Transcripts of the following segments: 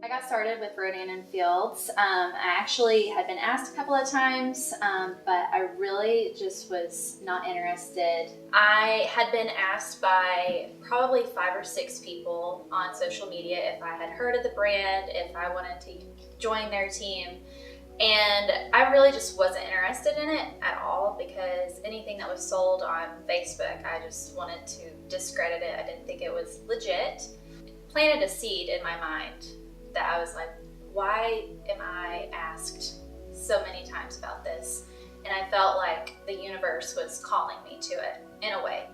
I got started with Paden and Fields. I actually had been asked a couple of times, but I really just was not interested. I had been asked by probably 5 or 6 people on social media if I had heard of the brand, if I wanted to join their team. And I really just wasn't interested in it at all because anything that was sold on Facebook, I just wanted to discredit it. I didn't think it was legit. It planted a seed in my mind that I was like, why am I asked so many times about this? And I felt like the universe was calling me to it in a way.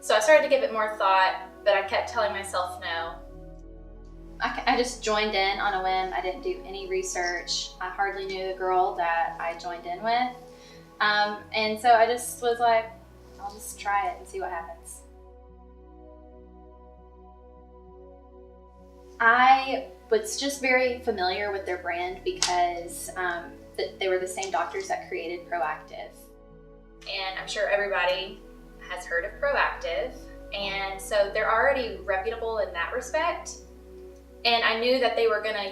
So I started to give it more thought, but I kept telling myself no. I just joined in on a whim. I didn't do any research. I hardly knew the girl that I joined in with. And so I just was like, I'll just try it and see what happens. I was just very familiar with their brand because they were the same doctors that created Proactive. And I'm sure everybody has heard of Proactive. And so they're already reputable in that respect. And I knew that they were gonna,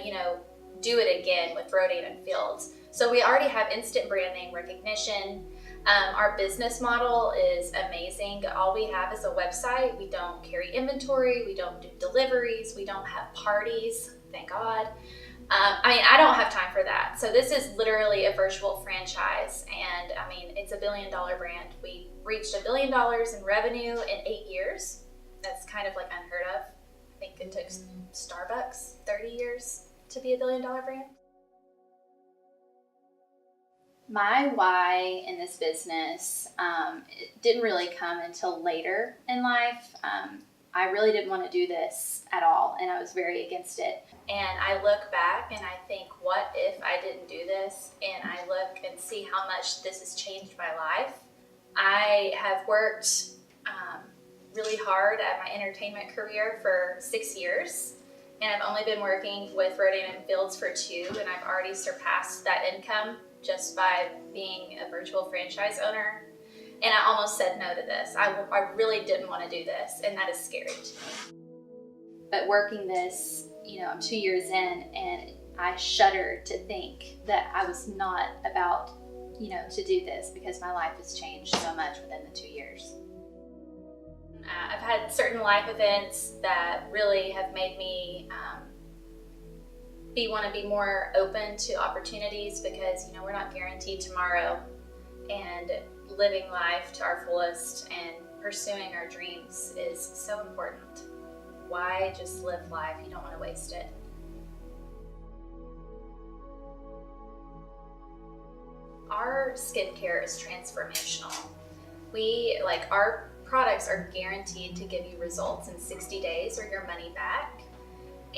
do it again with Paden and Fields. So we already have instant brand name recognition. Our business model is amazing. All we have is a website. We don't carry inventory. We don't do deliveries. We don't have parties, thank God. I don't have time for that. So this is literally a virtual franchise. And it's a $1 billion brand. We reached $1 billion in revenue in 8 years. That's kind of like unheard of. I think it took Starbucks 30 years to be a $1 billion brand. My why in this business it didn't really come until later in life. I really didn't want to do this at all, and I was very against it. And I look back and I think, what if I didn't do this? And I look and see how much this has changed my life. I have worked really hard at my entertainment career for 6 years, and I've only been working with Paden and Fields for 2, and I've already surpassed that income just by being a virtual franchise owner. And I almost said no to this. I really didn't want to do this, and that is scary to me. But working this, I'm 2 years in, and I shudder to think that I was not about, to do this because my life has changed so much within the 2 years. I've had certain life events that really have made me want to be more open to opportunities because, we're not guaranteed tomorrow, and living life to our fullest and pursuing our dreams is so important. Why just live life? You don't want to waste it. Our skincare is transformational. Our products are guaranteed to give you results in 60 days or your money back.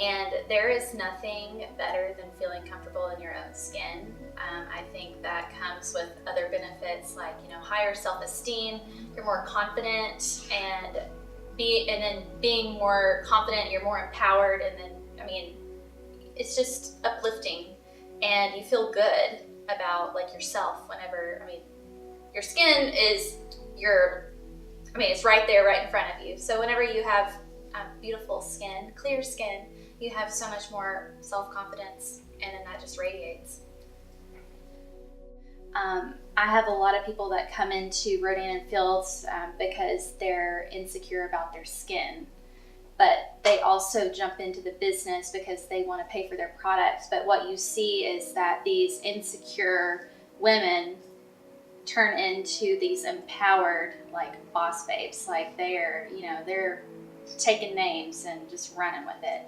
And there is nothing better than feeling comfortable in your own skin. I think that comes with other benefits like, higher self-esteem. You're more confident, and then being more confident, you're more empowered, and then, it's just uplifting, and you feel good about yourself whenever, your skin is it's right there, right in front of you. So whenever you have beautiful skin, clear skin, you have so much more self-confidence, and then that just radiates. I have a lot of people that come into Paden and Fields because they're insecure about their skin, but they also jump into the business because they want to pay for their products. But what you see is that these insecure women turn into these empowered, boss babes. They're taking names and just running with it.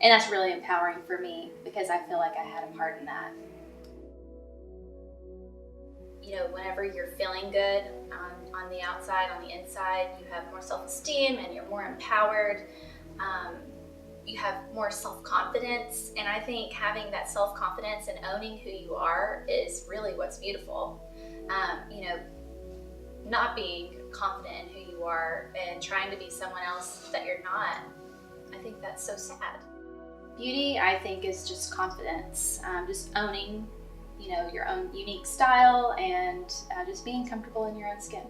And that's really empowering for me because I feel like I had a part in that. Whenever you're feeling good on the outside, on the inside, you have more self-esteem and you're more empowered. You have more self-confidence. And I think having that self-confidence and owning who you are is really what's beautiful. Not being confident in who you are and trying to be someone else that you're not, I think that's so sad. Beauty, I think, is just confidence, just owning, your own unique style, and just being comfortable in your own skin.